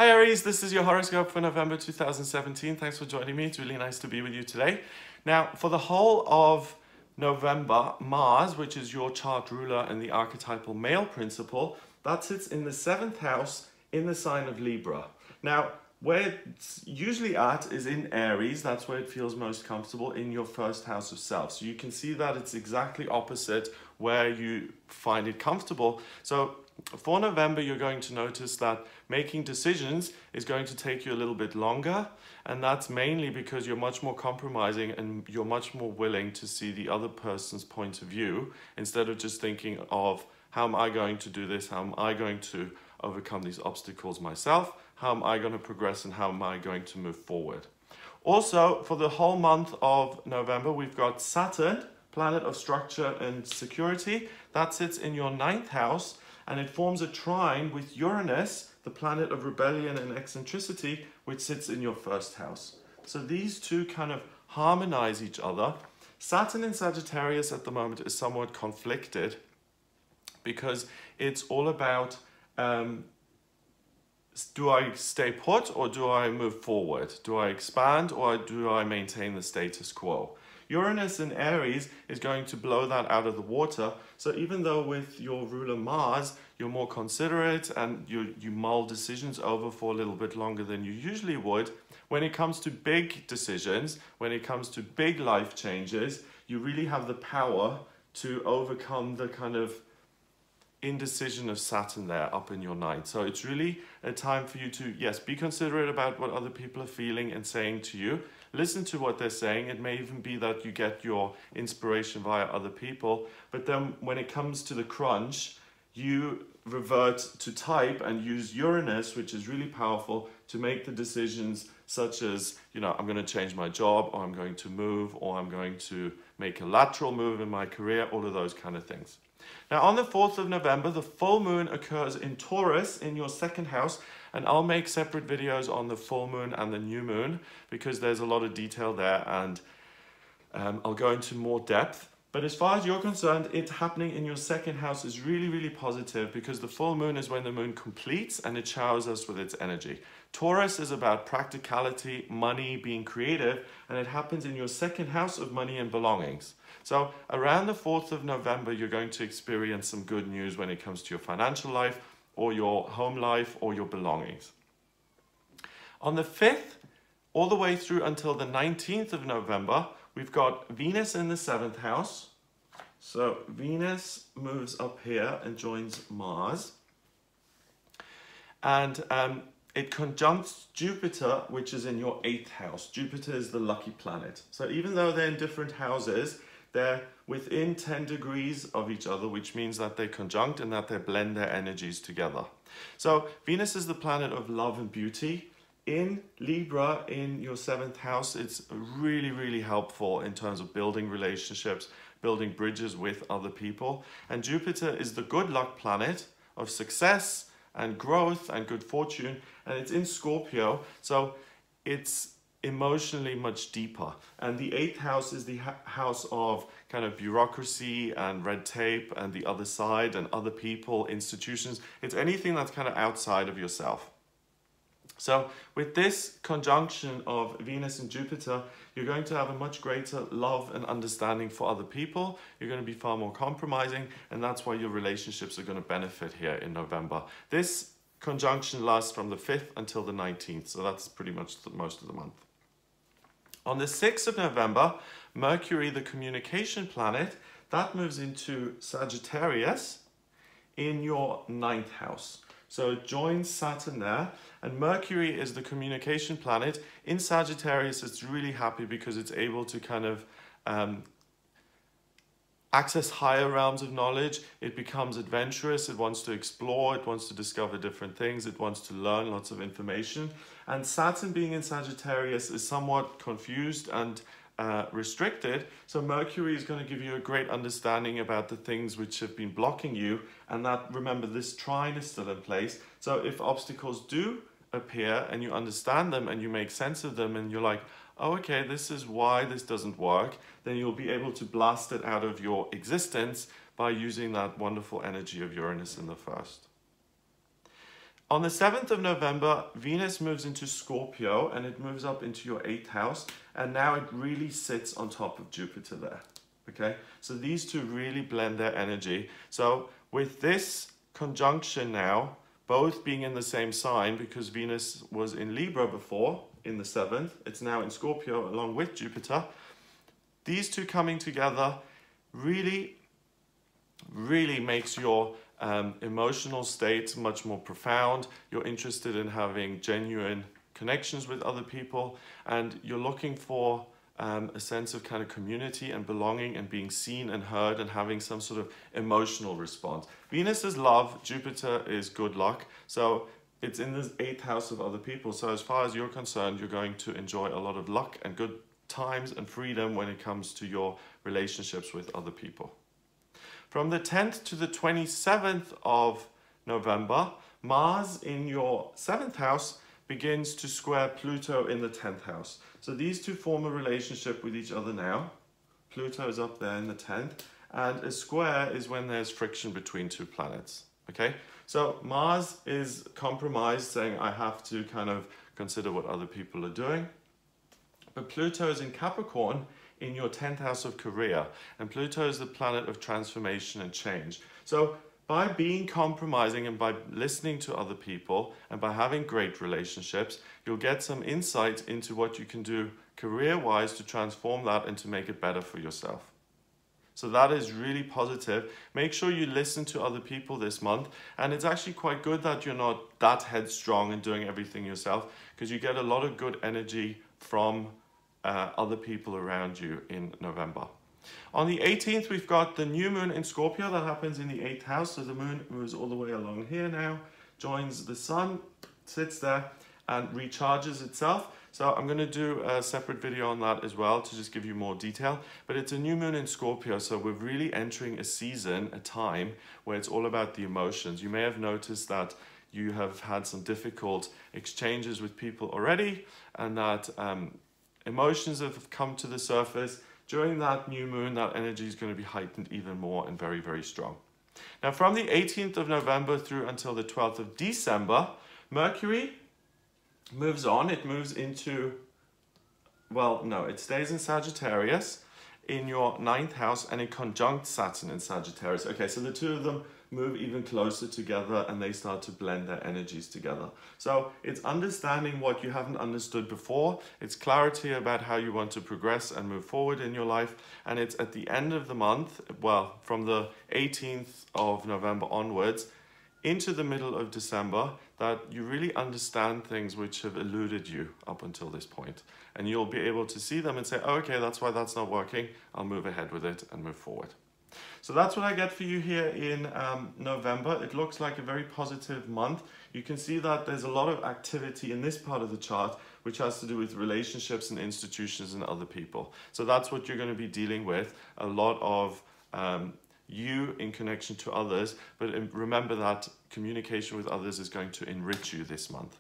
Hi Aries, this is your horoscope for November 2017. Thanks for joining me. It's really nice to be with you today. Now, for the whole of November, Mars, which is your chart ruler and the archetypal male principle, that sits in the 7th house in the sign of Libra. Now, where it's usually at is in Aries. That's where it feels most comfortable, in your first house of self. So you can see that it's exactly opposite where you find it comfortable. So for November, you're going to notice that making decisions is going to take you a little bit longer. And that's mainly because you're much more compromising and you're much more willing to see the other person's point of view instead of just thinking of, how am I going to do this? How am I going to overcome these obstacles myself? How am I going to progress and how am I going to move forward? Also, for the whole month of November, we've got Saturn, planet of structure and security. That sits in your 9th house and it forms a trine with Uranus, the planet of rebellion and eccentricity, which sits in your 1st house. So these two kind of harmonize each other. Saturn in Sagittarius at the moment is somewhat conflicted because it's all about do I stay put or do I move forward? Do I expand or do I maintain the status quo? Uranus in Aries is going to blow that out of the water. So even though with your ruler Mars, you're more considerate and you mull decisions over for a little bit longer than you usually would, when it comes to big decisions, when it comes to big life changes, you really have the power to overcome the kind of indecision of Saturn there up in your 9th. So it's really a time for you to, yes, be considerate about what other people are feeling and saying to you. Listen to what they're saying. It may even be that you get your inspiration via other people. But then when it comes to the crunch, you revert to type and use Uranus, which is really powerful, to make the decisions such as, I'm going to change my job, or I'm going to move, or I'm going to make a lateral move in my career, all of those kind of things. Now, on the 4th of November, the full moon occurs in Taurus in your 2nd house, and I'll make separate videos on the full moon and the new moon because there's a lot of detail there, and I'll go into more depth. But as far as you're concerned, it happening in your 2nd house is really, really positive because the full moon is when the moon completes and it showers us with its energy. Taurus is about practicality, money, being creative, and it happens in your 2nd house of money and belongings. So around the 4th of November, you're going to experience some good news when it comes to your financial life or your home life or your belongings. On the 5th, all the way through until the 19th of November, we've got Venus in the 7th house. So Venus moves up here and joins Mars. And it conjuncts Jupiter, which is in your 8th house. Jupiter is the lucky planet. So even though they're in different houses, they're within 10 degrees of each other, which means that they conjunct and that they blend their energies together. So Venus is the planet of love and beauty. In Libra, in your 7th house, it's really, really helpful in terms of building relationships, building bridges with other people. And Jupiter is the good luck planet of success and growth and good fortune. And it's in Scorpio, so it's emotionally much deeper. And the 8th house is the house of kind of bureaucracy and red tape and the other side and other people, institutions. It's anything that's kind of outside of yourself. So with this conjunction of Venus and Jupiter, you're going to have a much greater love and understanding for other people. You're going to be far more compromising, and that's why your relationships are going to benefit here in November. This conjunction lasts from the 5th until the 19th, so that's pretty much most of the month. On the 6th of November, Mercury, the communication planet, that moves into Sagittarius in your 9th house. So it joins Saturn there, and Mercury is the communication planet. In Sagittarius, it's really happy because it's able to kind of access higher realms of knowledge. It becomes adventurous, it wants to explore, it wants to discover different things, it wants to learn lots of information. And Saturn being in Sagittarius is somewhat confused and restricted, so Mercury is going to give you a great understanding about the things which have been blocking you, and that, remember, this trine is still in place. So if obstacles do appear and you understand them and you make sense of them and you're like, oh, okay, this is why this doesn't work, then you'll be able to blast it out of your existence by using that wonderful energy of Uranus in the 1st. On the 7th of November, Venus moves into Scorpio and it moves up into your 8th house. And now it really sits on top of Jupiter there. Okay, so these two really blend their energy. So with this conjunction now, both being in the same sign, because Venus was in Libra before, in the 7th, it's now in Scorpio along with Jupiter. These two coming together really makes your emotional state much more profound. You're interested in having genuine connections with other people, and you're looking for a sense of kind of community and belonging and being seen and heard and having some sort of emotional response. Venus is love, Jupiter is good luck. So it's in the 8th house of other people. So as far as you're concerned, you're going to enjoy a lot of luck and good times and freedom when it comes to your relationships with other people. From the 10th to the 27th of November, Mars in your 7th house begins to square Pluto in the 10th house. So these two form a relationship with each other now. Pluto is up there in the 10th, and a square is when there's friction between two planets. Okay, so Mars is compromised, saying I have to kind of consider what other people are doing. But Pluto is in Capricorn in your 10th house of career, and Pluto is the planet of transformation and change. So by being compromising and by listening to other people and by having great relationships, you'll get some insight into what you can do career-wise to transform that and to make it better for yourself. So that is really positive. Make sure you listen to other people this month. And it's actually quite good that you're not that headstrong and doing everything yourself, because you get a lot of good energy from other people around you in November. On the 18th, we've got the new moon in Scorpio that happens in the 8th house. So the moon moves all the way along here now, joins the sun, sits there and recharges itself. So I'm going to do a separate video on that as well to just give you more detail. But it's a new moon in Scorpio, so we're really entering a season, a time where it's all about the emotions. You may have noticed that you have had some difficult exchanges with people already, and that emotions have come to the surface. During that new moon, that energy is going to be heightened even more and very, very strong. Now, from the 18th of November through until the 12th of December, Mercury moves on. It moves into, well, no, it stays in Sagittarius in your 9th house, and it conjuncts Saturn in Sagittarius. Okay, so the two of them move even closer together and they start to blend their energies together. So it's understanding what you haven't understood before. It's clarity about how you want to progress and move forward in your life. And it's at the end of the month, well, from the 18th of November onwards into the middle of December, that you really understand things which have eluded you up until this point. And you'll be able to see them and say, oh, okay, that's why that's not working. I'll move ahead with it and move forward. So that's what I get for you here in November. It looks like a very positive month. You can see that there's a lot of activity in this part of the chart, which has to do with relationships and institutions and other people. So that's what you're going to be dealing with, a lot of you in connection to others, but remember that communication with others is going to enrich you this month.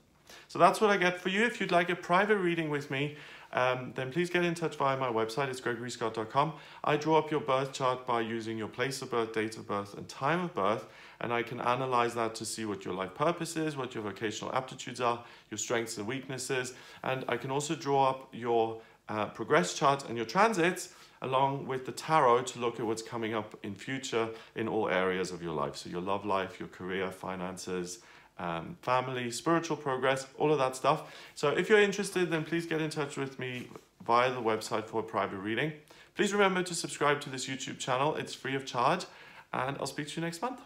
So that's what I get for you. If you'd like a private reading with me, then please get in touch via my website. It's gregoryscott.com. I draw up your birth chart by using your place of birth, date of birth, and time of birth, and I can analyze that to see what your life purpose is, what your vocational aptitudes are, your strengths and weaknesses, and I can also draw up your progress chart and your transits along with the tarot to look at what's coming up in future in all areas of your life. So your love life, your career, finances, family, spiritual progress, all of that stuff. So if you're interested, then please get in touch with me via the website for a private reading. Please remember to subscribe to this YouTube channel. It's free of charge, and I'll speak to you next month.